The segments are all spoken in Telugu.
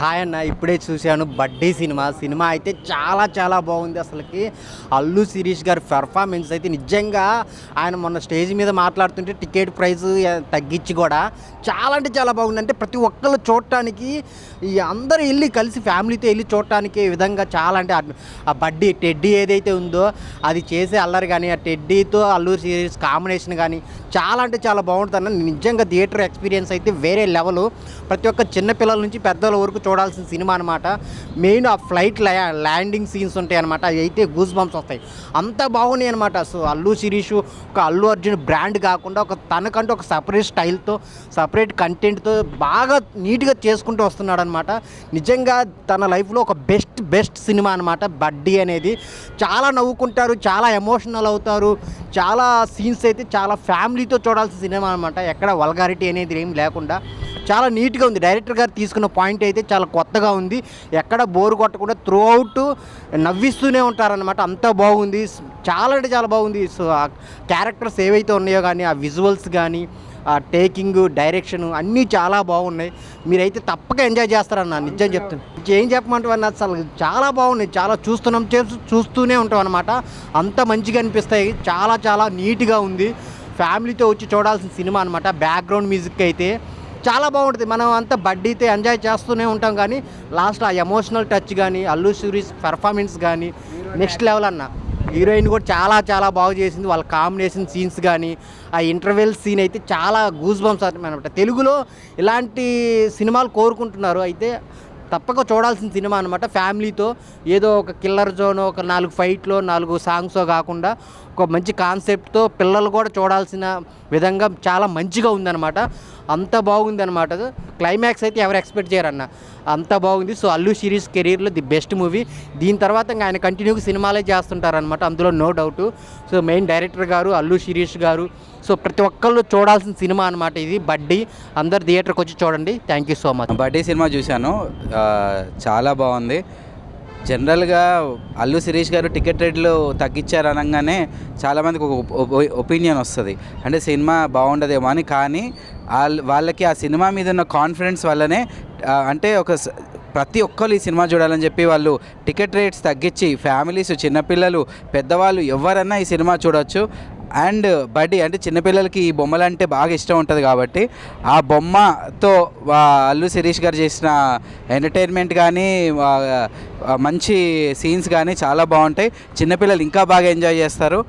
హాయ్ అన్న, ఇప్పుడే చూశాను బడ్డీ సినిమా అయితే చాలా చాలా బాగుంది. అసలుకి అల్లు శిరీష్ గారి పెర్ఫార్మెన్స్ అయితే నిజంగా ఆయన మొన్న స్టేజ్ మీద మాట్లాడుతుంటే టికెట్ ప్రైస్ తగ్గించి కూడా చాలా అంటే చాలా బాగుంది. అంటే ప్రతి ఒక్కళ్ళు చూడటానికి ఈ అందరూ వెళ్ళి కలిసి ఫ్యామిలీతో వెళ్ళి చూడటానికి విధంగా చాలా అంటే ఆ బడ్డీ టెడ్డీ ఏదైతే ఉందో అది చేసే అల్లరి కానీ ఆ టెడ్డీతో అల్లు శిరీష్ కాంబినేషన్ కానీ చాలా అంటే చాలా బాగుంటుంది అన్న. నిజంగా థియేటర్ ఎక్స్పీరియన్స్ అయితే వేరే లెవెల్. ప్రతి ఒక్క చిన్నపిల్లల నుంచి పెద్దల వరకు చూడాల్సిన సినిమా అనమాట. మెయిన్ ఆ ఫ్లైట్ ల్యాండింగ్ సీన్స్ ఉంటాయి అనమాట, అవి అయితే గూస్ బంప్స్ వస్తాయి, అంత బాగున్నాయి అనమాట. సో అల్లు శిరీష్ ఒక అల్లు అర్జున్ బ్రాండ్ కాకుండా ఒక తనకంటూ ఒక సపరేట్ స్టైల్తో సపరేట్ కంటెంట్తో బాగా నీట్గా చేసుకుంటూ వస్తున్నాడు అనమాట. నిజంగా తన లైఫ్లో ఒక బెస్ట్ సినిమా అనమాట బడ్డీ అనేది. చాలా నవ్వుకుంటారు, చాలా ఎమోషనల్ అవుతారు. చాలా సీన్స్ అయితే చాలా ఫ్యామిలీతో చూడాల్సిన సినిమా అనమాట. ఎక్కడ వల్గారిటీ అనేది ఏం లేకుండా చాలా నీట్గా ఉంది. డైరెక్టర్ గారు తీసుకున్న పాయింట్ అయితే చాలా కొత్తగా ఉంది. ఎక్కడ బోర్ కొట్టకుండా త్రూ అవుట్ నవ్విస్తూనే ఉంటారనమాట. అంతా బాగుంది, చాలా అంటే చాలా బాగుంది. సో ఆ క్యారెక్టర్స్ ఏవైతే ఉన్నాయో కానీ ఆ విజువల్స్ కానీ ఆ టేకింగ్ డైరెక్షన్ అన్నీ చాలా బాగున్నాయి. మీరైతే తప్పక ఎంజాయ్ చేస్తారన్న, నిజం చెప్తాను. ఏం చెప్పమంటావు అన్న, అసలు చాలా బాగున్నాయి. చాలా చూస్తూనే ఉంటాం అనమాట. అంత మంచిగా అనిపిస్తాయి. చాలా చాలా నీట్గా ఉంది. ఫ్యామిలీతో వచ్చి చూడాల్సిన సినిమా అనమాట. బ్యాక్గ్రౌండ్ మ్యూజిక్ అయితే చాలా బాగుంటుంది. మనం అంతా బడ్డీతో ఎంజాయ్ చేస్తూనే ఉంటాం కానీ లాస్ట్ ఆ ఎమోషనల్ టచ్ కానీ అల్లు శిరీష్ పెర్ఫార్మెన్స్ కానీ నెక్స్ట్ లెవెల్ అన్న. హీరోయిన్ కూడా చాలా చాలా బాగా చేసింది. వాళ్ళ కాంబినేషన్ సీన్స్ కానీ ఆ ఇంటర్వెల్ సీన్ అయితే చాలా గూస్ బంప్స్ అనమాట. తెలుగులో ఇలాంటి సినిమాలు కోరుకుంటున్నారు. అయితే తప్పక చూడాల్సిన సినిమా అనమాట. ఫ్యామిలీతో ఏదో ఒక కిల్లర్ జోన్, ఒక 4 ఫైట్లో 4 సాంగ్సో కాకుండా ఒక మంచి కాన్సెప్ట్తో పిల్లలు కూడా చూడాల్సిన విధంగా చాలా మంచిగా ఉందన్నమాట. అంత బాగుంది అనమాట. క్లైమాక్స్ అయితే ఎవరు ఎక్స్పెక్ట్ చేయరన్న, అంత బాగుంది. సో అల్లు శిరీష్ కెరీర్లో ది బెస్ట్ మూవీ. దీని తర్వాత ఇంకా ఆయన కంటిన్యూగా సినిమాలే చేస్తుంటారనమాట, అందులో no doubt. So main director గారు అల్లు శిరీష్ గారు. సో ప్రతి ఒక్కళ్ళు చూడాల్సిన సినిమా అనమాట ఇది బడ్డీ. అందరు థియేటర్కి వచ్చి చూడండి. Thank you so much. బడ్డీ సినిమా చూశాను, చాలా బాగుంది. జనరల్గా అల్లు శిరీష్ గారు టికెట్ రేట్లు తగ్గించారు అనగానే చాలామందికి ఒక ఒపీనియన్ వస్తుంది, అంటే సినిమా బాగుండదేమో అని. కానీ వాళ్ళకి ఆ సినిమా మీద ఉన్న కాన్ఫిడెన్స్ వల్లనే అంటే ప్రతి ఒక్కరు ఈ సినిమా చూడాలని చెప్పి వాళ్ళు టికెట్ రేట్స్ తగ్గించి ఫ్యామిలీస్, చిన్నపిల్లలు, పెద్దవాళ్ళు ఎవరన్నా ఈ సినిమా చూడవచ్చు. అండ్ బడ్డీ అంటే చిన్నపిల్లలకి ఈ బొమ్మలు అంటే బాగా ఇష్టం ఉంటుంది కాబట్టి ఆ బొమ్మతో అల్లు శిరీష్ గారు చేసిన ఎంటర్టైన్మెంట్ కానీ మంచి సీన్స్ కానీ చాలా బాగుంటాయి. చిన్నపిల్లలు ఇంకా బాగా ఎంజాయ్ చేస్తారు.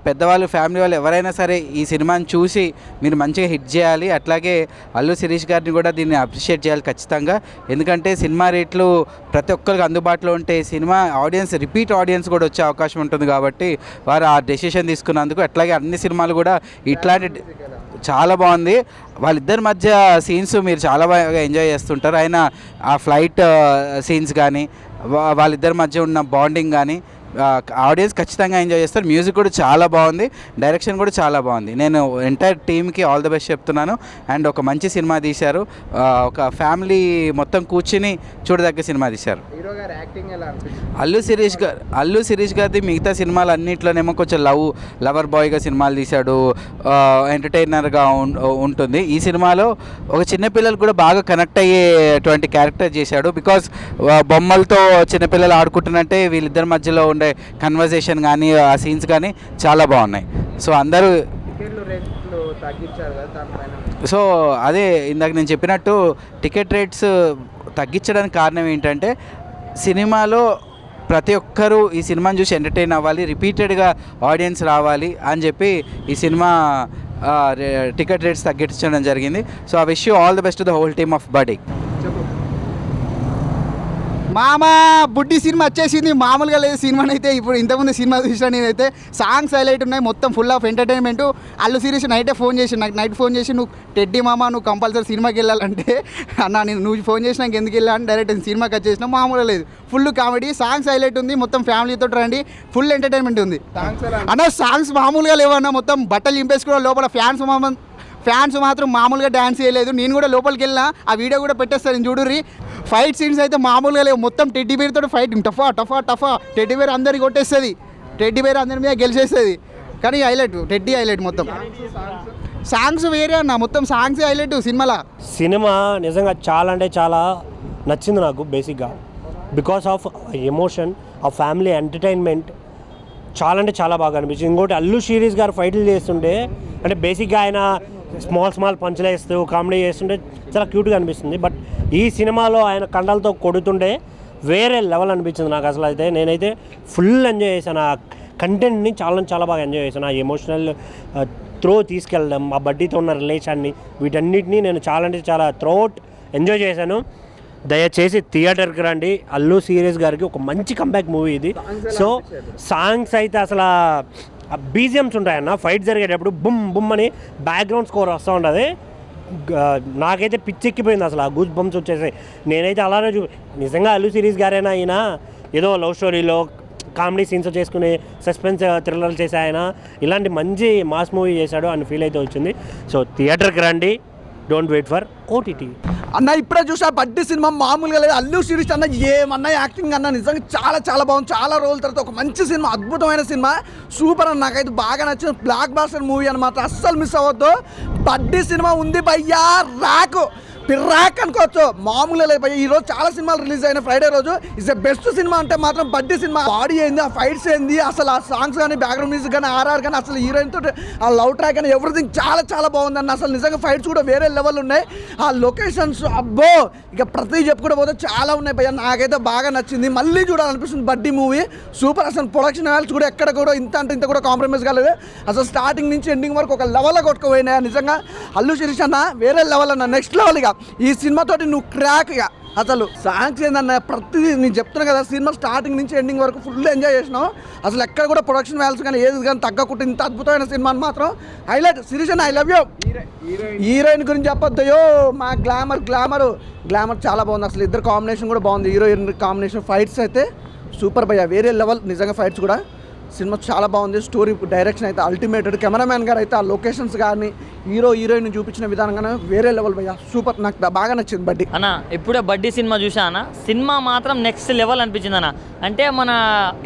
పెద్దవాళ్ళు, ఫ్యామిలీ వాళ్ళు ఎవరైనా సరే ఈ సినిమాని చూసి మీరు మంచిగా హిట్ చేయాలి. అట్లాగే అల్లు శిరీష్ గారిని కూడా దీన్ని అప్రిషియేట్ చేయాలి ఖచ్చితంగా. ఎందుకంటే సినిమా రేట్లు ప్రతి ఒక్కరికి అందుబాటులో ఉంటే సినిమా ఆడియన్స్, రిపీట్ ఆడియన్స్ కూడా వచ్చే అవకాశం ఉంటుంది కాబట్టి వారు ఆ డెసిషన్ తీసుకున్నందుకు. అట్లాగే అన్ని సినిమాలు కూడా ఇట్లాంటి చాలా బాగుంది. వాళ్ళిద్దరి మధ్య సీన్స్ మీరు చాలా బాగా ఎంజాయ్ చేస్తుంటారు. ఆయన ఆ ఫ్లైట్ సీన్స్ కానీ వాళ్ళిద్దరి మధ్య ఉన్న బాండింగ్ కానీ ఆడియన్స్ ఖచ్చితంగా ఎంజాయ్ చేస్తారు. మ్యూజిక్ కూడా చాలా బాగుంది, డైరెక్షన్ కూడా చాలా బాగుంది. నేను ఎంటైర్ టీమ్కి ఆల్ ది బెస్ట్ చెప్తున్నాను. అండ్ ఒక మంచి సినిమా తీశారు, ఒక ఫ్యామిలీ మొత్తం కూర్చుని చూడదగ్గ సినిమా తీశారు. అల్లు శిరీష్ గారిది మిగతా సినిమాలు అన్నింటిలోనేమో కొంచెం లవర్ బాయ్గా సినిమాలు తీశాడు, ఎంటర్టైనర్గా ఉంటుంది. ఈ సినిమాలో ఒక చిన్నపిల్లలు కూడా బాగా కనెక్ట్ అయ్యేటువంటి క్యారెక్టర్ చేశాడు. బికాజ్ బొమ్మలతో చిన్నపిల్లలు ఆడుకుంటున్నట్టే వీళ్ళిద్దరి మధ్యలో ఉండే కన్వర్జేషన్ కానీ ఆ సీన్స్ కానీ చాలా బాగున్నాయి. సో అందరూ సో అదే ఇందాక నేను చెప్పినట్టు టికెట్ రేట్స్ తగ్గించడానికి కారణం ఏంటంటే సినిమాలో ప్రతి ఒక్కరూ ఈ సినిమాని చూసి ఎంటర్టైన్ అవ్వాలి, రిపీటెడ్గా ఆడియన్స్ రావాలి అని చెప్పి ఈ సినిమా టికెట్ రేట్స్ తగ్గించడం జరిగింది. So I wish you all the best to the whole team of బడ్డీ. మామ బుడ్డి సినిమా వచ్చేసింది, మామూలుగా లేదు సినిమాని అయితే. ఇప్పుడు ఇంతకుముందు సినిమా చూసిన నేనైతే సాంగ్స్ హైలైట్ ఉన్నాయి, మొత్తం full of entertainment. Allu Sirish night phone చేసి నువ్వు టెడ్డీ మామ నువ్వు కంపల్సరీ సినిమాకి వెళ్ళాలంటే అన్న నువ్వు ఫోన్ చేసినాక ఎందుకు వెళ్ళాలని డైరెక్ట్ సినిమాకి వచ్చేసిన. మామూలుగా లేదు, ఫుల్ కామెడీ, సాంగ్స్ హైలైట్ ఉంది, మొత్తం ఫ్యామిలీతో రండి, ఫుల్ ఎంటర్టైన్మెంట్ ఉంది అన్న. సాంగ్స్ మామూలుగా లేవన్నా, మొత్తం బట్టలు చింపేసుకోవడం. లోపల ఫ్యాన్స్ మాత్రం మామూలుగా డ్యాన్స్ చేయలేదు. నేను కూడా లోపలికి వెళ్ళినా, ఆ వీడియో కూడా పెట్టేస్తాను చూడుర్రి. ఫైట్ సీన్స్ అయితే మామూలుగా లేవు, మొత్తం టెడ్డీ బేర్తో ఫైటింగ్, టఫా. టెడ్డీ బేర్ అందరికి కొట్టేస్తుంది, టెడ్డీ బేర్ అందరి మీద గెలిచేస్తుంది. కానీ టెడ్డీ హైలైట్ మొత్తం. సాంగ్స్ వేరే అన్న, మొత్తం సాంగ్స్ హైలైట్ సినిమాలో. సినిమా నిజంగా చాలా అంటే చాలా నచ్చింది నాకు బేసిక్గా. బికాస్ ఆఫ్ ఎమోషన్, ఆ ఫ్యామిలీ ఎంటర్టైన్మెంట్ చాలా అంటే చాలా బాగా అనిపించింది. ఇంకోటి అల్లు శిరీష్ గారు ఫైట్లు చేస్తుంటే అంటే బేసిక్గా ఆయన స్మాల్ పంచులు వేస్తూ కామెడీ చేస్తుంటే చాలా క్యూట్గా అనిపిస్తుంది. బట్ ఈ సినిమాలో ఆయన కండలతో కొడుతుంటే వేరే లెవెల్ అనిపించింది నాకు. అసలు అయితే నేనైతే ఫుల్ ఎంజాయ్ చేశాను. ఆ కంటెంట్ని చాలా బాగా ఎంజాయ్ చేశాను. ఆ ఎమోషనల్ త్రో తీసుకెళ్ళడం, ఆ బడ్డీతో ఉన్న రిలేషన్ని, వీటన్నిటిని నేను చాలా అంటే చాలా త్రోట్ ఎంజాయ్ చేశాను. దయచేసి థియేటర్కి రండి. అల్లు శిరీష్ గారికి ఒక మంచి కంబ్యాక్ మూవీ ఇది. సో సాంగ్స్ అయితే అసలు బీజిఎమ్స్ ఉంటాయన్న, ఫైట్ జరిగేటప్పుడు బుమ్ బుమ్ అని బ్యాక్గ్రౌండ్ స్కోర్ వస్తూ ఉంటుంది. నాకైతే పిచ్చెక్కిపోయింది అసలు, ఆ గూస్ బంప్స్ వచ్చేసాయి. నేనైతే అలానే నిజంగా అల్లు శిరీష్ గారైనా ఈయన ఏదో లవ్ స్టోరీలో కామెడీ సీన్స్ చేసుకుని సస్పెన్స్ థ్రిల్లర్లు చేసే ఆయన ఇలాంటి మంచి మాస్ మూవీ చేశాడు అని ఫీల్ అయితే వచ్చింది. సో థియేటర్కి రండి, డోంట్ వెయిట్ ఫర్ ఓటీటీ. అన్న ఇప్పుడే చూసా బడ్డీ సినిమా మామూలుగా లేదు. అల్లు శిరీష్ అన్న ఏమన్నా యాక్టింగ్ అన్న నిజంగా చాలా బాగుంది. చాలా రోజుల తర్వాత ఒక మంచి సినిమా, అద్భుతమైన సినిమా, సూపర్ అన్న. నాకైతే బాగా నచ్చింది. బ్లాక్ బాస్టర్ మూవీ అనమాట, అస్సలు మిస్ అవ్వద్దు. బడ్డీ సినిమా ఉంది భయ్యా, పిర్రాక్ అనుకోవచ్చు, మామూలుగా లేదు భయ్యా. ఈరోజు చాలా సినిమాలు రిలీజ్ అయిన ఫ్రైడే రోజు ఇస్ ద బెస్ట్ సినిమా అంటే మాత్రం బడ్డీ సినిమా. బాడీ ఏంది, ఆ ఫైట్స్ ఏంది, అసలు ఆ సాంగ్స్ కానీ బ్యాక్గ్రౌండ్ మ్యూజిక్ కానీ ఆర్ఆర్ కానీ అసలు హీరోయిన్ తోటి ఆ లవ్ ట్రాక్ కానీ ఎవ్రీథింగ్ చాలా బాగుందన్న. అసలు నిజంగా ఫైట్స్ కూడా వేరే లెవెల్ ఉన్నాయి. ఆ లొకేషన్స్ అబ్బో ఇక ప్రతి చెప్పుకుంటూ పోతే చాలా ఉన్నాయి భయ్యా. నాకైతే బాగా నచ్చింది, మళ్ళీ చూడాలనిపిస్తుంది బడ్డీ మూవీ. సూపర్. అసలు ప్రొడక్షన్ వాల్యూస్ కూడా ఎక్కడ కూడా ఇంత అంటే ఇంత కూడా కాంప్రమైజ్ కాలేదు. అసలు స్టార్టింగ్ నుంచి ఎండింగ్ వరకు ఒక లెవెల్లో కొట్టుకుపోయినాయి నిజంగా. అల్లు శిరీష్ అన్న వేరే లెవెల్ అన్న, నెక్స్ట్ లెవెల్. ఇక ఈ సినిమాతోటి నువ్వు క్రాక్. ఇక అసలు సాంగ్స్ ఏందన్న, ప్రతిదీ నేను చెప్తున్నా కదా, సినిమా స్టార్టింగ్ నుంచి ఎండింగ్ వరకు ఫుల్ ఎంజాయ్ చేసినావు. అసలు ఎక్కడ కూడా ప్రొడక్షన్ వాల్యూస్ కానీ ఏది కానీ తగ్గకుండా ఇంత అద్భుతమైన సినిమాని మాత్రం హైలైట్. శిరీష్ అన్న ఐ లవ్ యూ. హీరోయిన్ గురించి చెప్పొద్దయో, మా గ్లామర్ చాలా బాగుంది. అసలు ఇద్దరు కాంబినేషన్ కూడా బాగుంది, హీరోయిన్ కాంబినేషన్. ఫైట్స్ అయితే సూపర్ భయ్యా, వేరే లెవెల్ నిజంగా. ఫైట్స్ కూడా సినిమా చాలా బాగుంది. స్టోరీ డైరెక్షన్ అయితే అల్టిమేటెడ్. కెమెరామ్యాన్ గారు అయితే ఆ లొకేషన్స్ కానీ హీరోయిన్ చూపించిన విధానంగానే వేరే లెవెల్ భయ్యా, సూపర్. నాకు బాగా నచ్చింది బడ్డీ అన్న. ఇప్పుడే బడ్డీ సినిమా చూసా అన్న, సినిమా మాత్రం నెక్స్ట్ లెవెల్ అనిపించింది అన్న. అంటే మన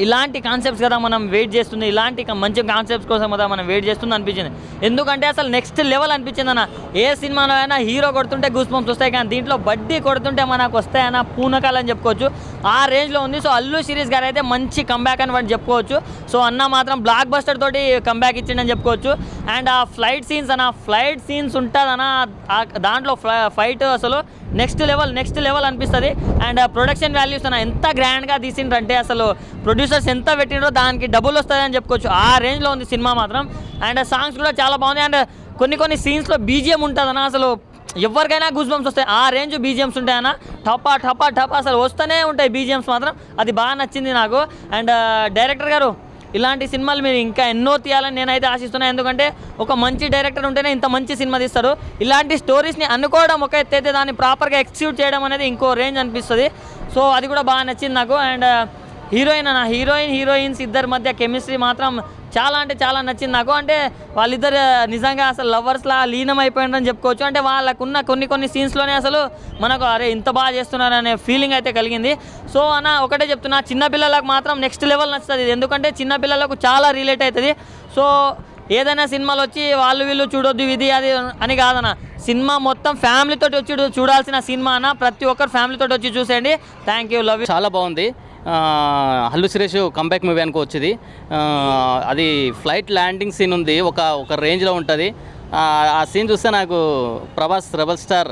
ఇలాంటి కాన్సెప్ట్స్ కదా మనం వెయిట్ చేస్తుంది, ఇలాంటి మంచి కాన్సెప్ట్స్ కోసం కదా మనం వెయిట్ చేస్తుంది అనిపించింది. ఎందుకంటే అసలు నెక్స్ట్ లెవెల్ అనిపించింది అన్న. ఏ సినిమాలో అయినా హీరో కొడుతుంటే గూస్ బంప్స్ వస్తాయి, కానీ దీంట్లో బడ్డీ కొడుతుంటే మనకు వస్తాయన్న పూనకాలు అని చెప్పుకోవచ్చు. ఆ రేంజ్లో ఉంది. సో అల్లు శిరీష్ గారు అయితే మంచి కంబ్యాక్ అని వాటి చెప్పుకోవచ్చు. సో అన్న మాత్రం బ్లాక్ బస్టర్ తోటి కంబ్యాక్ ఇచ్చిండని చెప్పుకోవచ్చు. అండ్ ఆ ఫ్లైట్ సీన్స్ ఉంటుందన్న, దాంట్లో ఫైట్ అసలు నెక్స్ట్ లెవెల్ అనిపిస్తుంది. అండ్ ప్రొడక్షన్ వాల్యూస్ అన్న ఎంత గ్రాండ్గా తీసిండ్రంటే అసలు ప్రొడ్యూసర్స్ ఎంత పెట్టిండ్రో దానికి డబుల్ వస్తుంది అని చెప్పుకోవచ్చు. ఆ రేంజ్లో ఉంది సినిమా మాత్రం. అండ్ సాంగ్స్ కూడా చాలా బాగుంది. అండ్ కొన్ని సీన్స్లో బీజిఎం ఉంటుందన్న, అసలు ఎవరికైనా గూస్ బంప్స్ వస్తాయి. ఆ రేంజ్ బీజిఎమ్స్ ఉంటాయన్న, టపా అసలు వస్తూనే ఉంటాయి బీజిఎమ్స్ మాత్రం. అది బాగా నచ్చింది నాకు. అండ్ డైరెక్టర్ గారు ఇలాంటి సినిమాలు మీరు ఇంకా ఎన్నో తీయాలని నేనైతే ఆశిస్తున్నాను. ఎందుకంటే ఒక మంచి డైరెక్టర్ ఉంటేనే ఇంత మంచి సినిమా తీస్తారు. ఇలాంటి స్టోరీస్ని అనుకోవడం ఒక ఎత్తు అయితే దాన్ని ప్రాపర్గా ఎక్స్క్యూట్ చేయడం అనేది ఇంకో రేంజ్ అనిపిస్తుంది. సో అది కూడా బాగా నచ్చింది నాకు. అండ్ హీరోయిన్స్ ఇద్దరి మధ్య కెమిస్ట్రీ మాత్రం చాలా నచ్చింది నాకు. అంటే వాళ్ళిద్దరు నిజంగా అసలు లవర్స్లా లీనం అయిపోయిందని చెప్పుకోవచ్చు. అంటే వాళ్ళకున్న కొన్ని సీన్స్లోనే అసలు మనకు అరే ఇంత బాగా చేస్తున్నారు అనే ఫీలింగ్ అయితే కలిగింది. సో అన్న ఒకటే చెప్తున్నా, చిన్నపిల్లలకు మాత్రం నెక్స్ట్ లెవెల్ నచ్చుతుంది. ఎందుకంటే చిన్నపిల్లలకు చాలా రిలేట్ అవుతుంది. సో ఏదైనా సినిమాలు వచ్చి వీళ్ళు చూడొద్దు ఇది అది అని కాదన్న, సినిమా మొత్తం ఫ్యామిలీతో వచ్చి చూడాల్సిన సినిమా అన్న. ప్రతి ఒక్కరు ఫ్యామిలీతో వచ్చి చూసేయండి. Thank you, love you. చాలా బాగుంది. అల్లు శిరీష్ కంబ్యాక్ మూవీ అనుకోవచ్చు ఇది. అది ఫ్లైట్ ల్యాండింగ్ సీన్ ఉంది, ఒక రేంజ్లో ఉంటుంది. ఆ సీన్ చూస్తే నాకు ప్రభాస్ రెబల్ స్టార్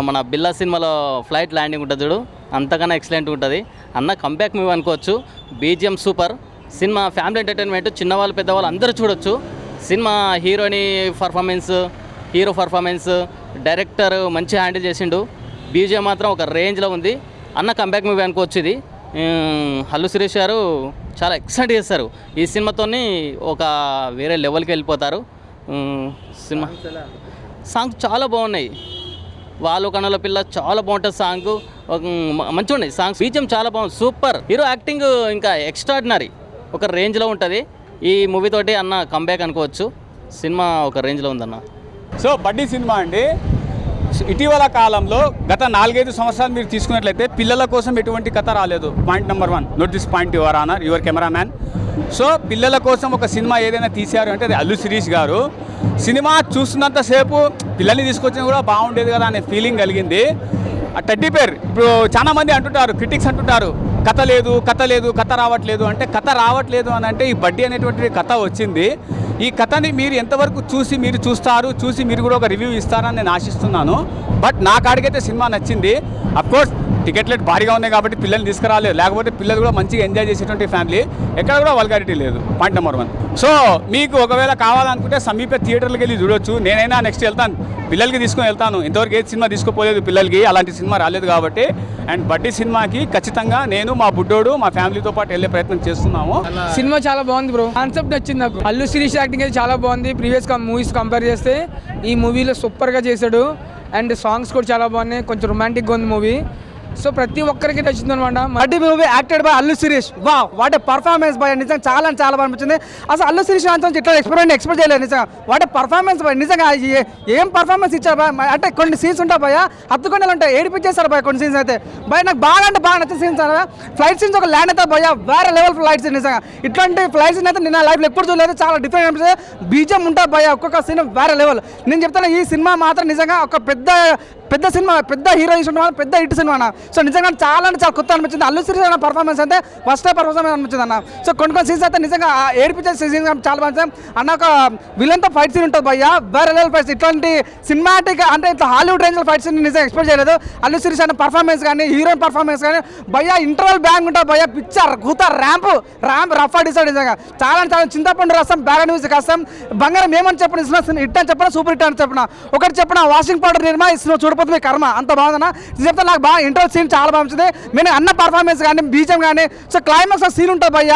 మన బిల్లా సినిమాలో ఫ్లైట్ ల్యాండింగ్ ఉంటుంది చూడు, అంతకన్నా ఎక్సలెంట్ ఉంటుంది అన్న. కంబ్యాక్ మూవీ అనుకోవచ్చు. BGM super. Cinema family entertainment, చిన్నవాళ్ళు పెద్దవాళ్ళు అందరూ చూడొచ్చు. సినిమా హీరో పర్ఫార్మెన్స్ డైరెక్టర్ మంచి హ్యాండిల్ చేసిండు. బీజిఎం మాత్రం ఒక రేంజ్లో ఉంది అన్న. కంబ్యాక్ మూవీ అనుకోవచ్చు ఇది. అల్లు శిరీష్ గారు చాలా ఎక్సలెంట్ చేస్తారు. ఈ సినిమాతోని ఒక వేరే లెవెల్కి వెళ్ళిపోతారు. సినిమా సాంగ్స్ చాలా బాగున్నాయి. వాళ్ళు కన్నుల పిల్ల చాలా బాగుంటుంది సాంగ్, మంచిగా ఉన్నాయి సాంగ్స్. బీజిఎం చాలా బాగుంది, సూపర్. హీరో యాక్టింగ్ ఇంకా ఎక్స్ట్రాడినరీ, ఒక రేంజ్లో ఉంటుంది. ఈ మూవీ తోటి అన్న కంబ్యాక్ అనుకోవచ్చు. సినిమా ఒక రేంజ్లో ఉందన్న. సో బడ్డీ సినిమా అండి, ఇటీవల కాలంలో గత 4-5 సంవత్సరాలు మీరు తీసుకున్నట్లయితే పిల్లల కోసం ఎటువంటి కథ రాలేదు. Point number 1, note this point your honour, your cameraman. So పిల్లల కోసం ఒక సినిమా ఏదైనా తీశారు అంటే అది అల్లు శిరీష్ గారు. సినిమా చూస్తున్నంతసేపు పిల్లల్ని తీసుకొచ్చినా కూడా బాగుండేది కదా అనే ఫీలింగ్ కలిగింది. ఆ టెడ్డీ పేర్ ఇప్పుడు చాలా మంది అంటుంటారు, క్రిటిక్స్ అంటుంటారు కథ లేదు కథ రావట్లేదు అంటే, కథ రావట్లేదు అని అంటే ఈ బడ్డీ అనేటువంటి కథ వచ్చింది. ఈ కథని మీరు ఎంతవరకు చూసి మీరు కూడా ఒక రివ్యూ ఇస్తారని నేను ఆశిస్తున్నాను. బట్ నా కాడికైతే సినిమా నచ్చింది. అఫ్కోర్స్ టికెట్ రేట్ భారీగా ఉన్నాయి కాబట్టి పిల్లల్ని తీసుకురాలేదు, లేకపోతే పిల్లలు కూడా మంచిగా ఎంజాయ్ చేసేటువంటి ఫ్యామిలీ, ఎక్కడ కూడా వల్గారిటీ లేదు. Point number 1. సో మీకు ఒకవేళ కావాలనుకుంటే సమీప థియేటర్లకు వెళ్ళి చూడొచ్చు. నేనైనా నెక్స్ట్ వెళ్తాను, పిల్లలకి తీసుకొని వెళ్తాను. ఇంతవరకు ఏ సినిమా తీసుకోపోలేదు పిల్లలకి, అలాంటి సినిమా రాలేదు కాబట్టి. అండ్ బడ్డీ సినిమాకి ఖచ్చితంగా నేను, మా బుడ్డోడు, మా ఫ్యామిలీతో పాటు వెళ్ళే ప్రయత్నం చేస్తున్నాము. సినిమా చాలా బాగుంది బ్రో, కాన్సెప్ట్ నచ్చింది నాకు. అల్లు శిరీష్ యాక్టింగ్ అయితే చాలా బాగుంది. ప్రీవియస్ మూవీస్ కంపేర్ చేస్తే ఈ మూవీలో సూపర్గా చేశాడు. అండ్ సాంగ్స్ కూడా చాలా బాగున్నాయి, కొంచెం రొమాంటిక్గా ఉంది మూవీ. సో ప్రతి ఒక్కరికి నచ్చింది అనమాట. Buddy movie acted by Allu Sirish. వా వాట్ ఏ పర్ఫార్మెన్స్ బై, నిజంగా చాలా బాగా అనిపించింది. అసలు అల్లు శిరీష్ అంతా ఇట్లా ఎక్స్పెక్ట్ చేయలేదు నిజంగా. వాట్ ఏ పర్ఫార్మెన్స్ బై, నిజంగా ఏం పర్ఫార్మెన్స్ ఇచ్చారు బా. అంటే కొన్ని సీన్స్ ఉంటాయి భయ, హత్తుకొండలు ఉంటాయి, ఏడిపించేస్తారు భయ కొన్ని సీన్స్ అయితే. భయ నాకు బాగా నచ్చిన సీన్స్ అన్న ఫ్లైట్ సీన్స్. ఒక ల్యాండ్ అయితే భయ వేరే లెవెల్ ఫ్లైట్ సీన్. నిజంగా ఇట్లాంటి ఫ్లైట్ సీన్ అయితే నేను లైఫ్లో ఎప్పుడు చూడలేదు, చాలా డిఫరెంట్ అనిపిస్తుంది. బీజం ఉంటుంది భయ, ఒక్కొక్క సీన్ వేరే లెవెల్. నేను చెప్తాను ఈ సినిమా మాత్రం నిజంగా ఒక పెద్ద సినిమా, పెద్ద హీరో ఇష్టం, పెద్ద హిట్ సినిమా అన్న. సో నిజంగా చాలా కొత్త అనిపించింది. అల్లు శిరీష్ అన్న పర్ఫార్మెన్స్ అయితే ఫస్ట్ పర్ఫార్మెన్స్ అనిపించింది అన్న. సో కొన్ని సీన్స్ అయితే నిజంగా ఏడిపించే సీన్స్ చాలా బాగా అన్న. ఒక విలన్తో ఫైట్ సీన్ ఉంటుంది భయ్య, వేరే లెవెల్ ఫైట్. ఇట్లాంటి సినిమాటిక్ అంటే ఇట్లా హాలీవుడ్ రేంజ్ ఫైట్ సీన్ నిజంగా ఎక్స్పెక్ట్ చేయలేదు. అల్లు శిరీష్ అన్న పర్ఫార్మెన్స్ కానీ, హీరోయిన్ పర్ఫార్మెన్స్ కానీ భయ్య ఇంటర్వల్ బ్యాంగ్ ఉంటుంది భయ్య, పిక్చర్ కూత ర్యాంప్ రఫ్ డిసైడ్. నిజంగా చాలా చింతపండు రసం, బ్యాగ్ మ్యూజిక్ వస్తాం, బంగారం ఏమని చెప్పిన హిట్ అని చెప్పిన, సూపర్ హిట్ అని చెప్పిన, ఒకటి చెప్పిన వాషింగ్ పౌడర్ నిర్మా ఇస్తున్న చూడపోతే మీ కర్మ, అంత బాగుందన్న. చెప్తే నాకు బాగా ఇంటర్వల్ సీన్ చాలా బాగా నచ్చింది. నేను అన్న పర్ఫార్మెన్స్ కానీ, బీజం కానీ, సో క్లైమాక్స్ సీన్ ఉంటుంది భయ్య,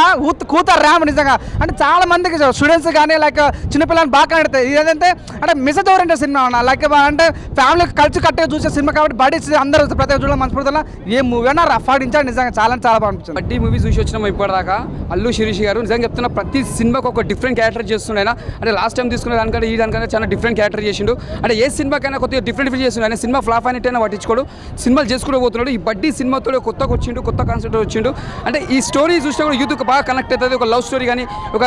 కూత ర్యాంప్ నిజంగా. అంటే చాలా మందికి స్టూడెంట్స్ కానీ లైక్ చిన్నపిల్లలు బాగా కనెడతాయి. ఇదేంటంటే అంటే మెసేజ్ ఓరియంటెడ్ సినిమా అన్న, లైక్ అంటే ఫ్యామిలీ కలిసి కట్టే చూసే సినిమా కాబట్టి బడ్డీ అందరూ ప్రతి చూడడం మనస్ఫూర్తిలో ఏ మూవీ అయినా రఫ్ ఆడించాడు. నిజంగా చాలా బాగా అనిపించింది. బడ్డీ మూవీ చూసి వచ్చినాము ఇప్పటిదాకా. అల్లు శిరీష్ గారు నిజంగా చెప్తున్న ప్రతి సినిమాకి ఒక డిఫరెంట్ క్యారెక్టర్ చేస్తున్నాయి. అంటే లాస్ట్ టైం తీసుకునే దానికంటే ఈ దానికంటే చాలా డిఫరెంట్ క్యారెక్టర్ చేసిండు. అంటే ఏ సినిమాకైనా కొద్దిగా డిఫరెంట్ చేస్తున్నాడు. ఆయన సినిమా ఫ్లాప్ అయినట్టయినా పట్టించుకోడు, సినిమాలు చేసుకుంటూ పోతున్నాడు. ఈ బడ్డీ సినిమాతో కొత్తగా వచ్చిండు, కొత్త కాన్సెప్ట్ వచ్చిండు. అంటే ఈ స్టోరీ చూస్తే కూడా యూత్కి బాగా కనెక్ట్ అవుతుంది. ఒక లవ్ స్టోరీ కానీ, ఒక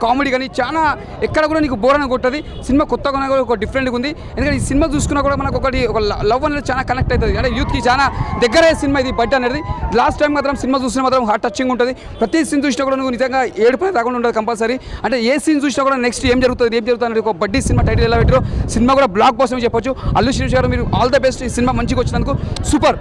కామెడీ కానీ, చాలా ఎక్కడ కూడా నీకు బోర్ అని కొట్టది. సినిమా కొత్తగా కూడా ఒక డిఫరెంట్గా ఉంది. ఎందుకంటే ఈ సినిమా చూసుకున్నా కూడా మనకు ఒక లవ్ అనేది చాలా కనెక్ట్ అవుతుంది. అంటే యూత్కి చాలా దగ్గరే సినిమా ఇది బడ్డీ అనేది. లాస్ట్ టైం మాత్రం సినిమా చూసినా మాత్రం హార్ట్ టచింగ్ ఉంటుంది. ప్రతి సీన్ చూసినా కూడా నువ్వు నిజంగా ఏడుపై రాకుండా ఉంటుంది కంపల్సరీ. అంటే ఏ సీన్ చూసినా కూడా నెక్స్ట్ ఏం జరుగుతుంది అనేది ఒక బడ్డీ సినిమా టైటిల్ ఎలా పెట్టారో సినిమా కూడా బ్లాక్ బాస్టర్ చెప్పొచ్చు. అల్లు శిరీష్ గారు మీరు ఆల్ ద బెస్ట్. ఈ సినిమా మంచిగా వచ్చినందుకు సూపర్.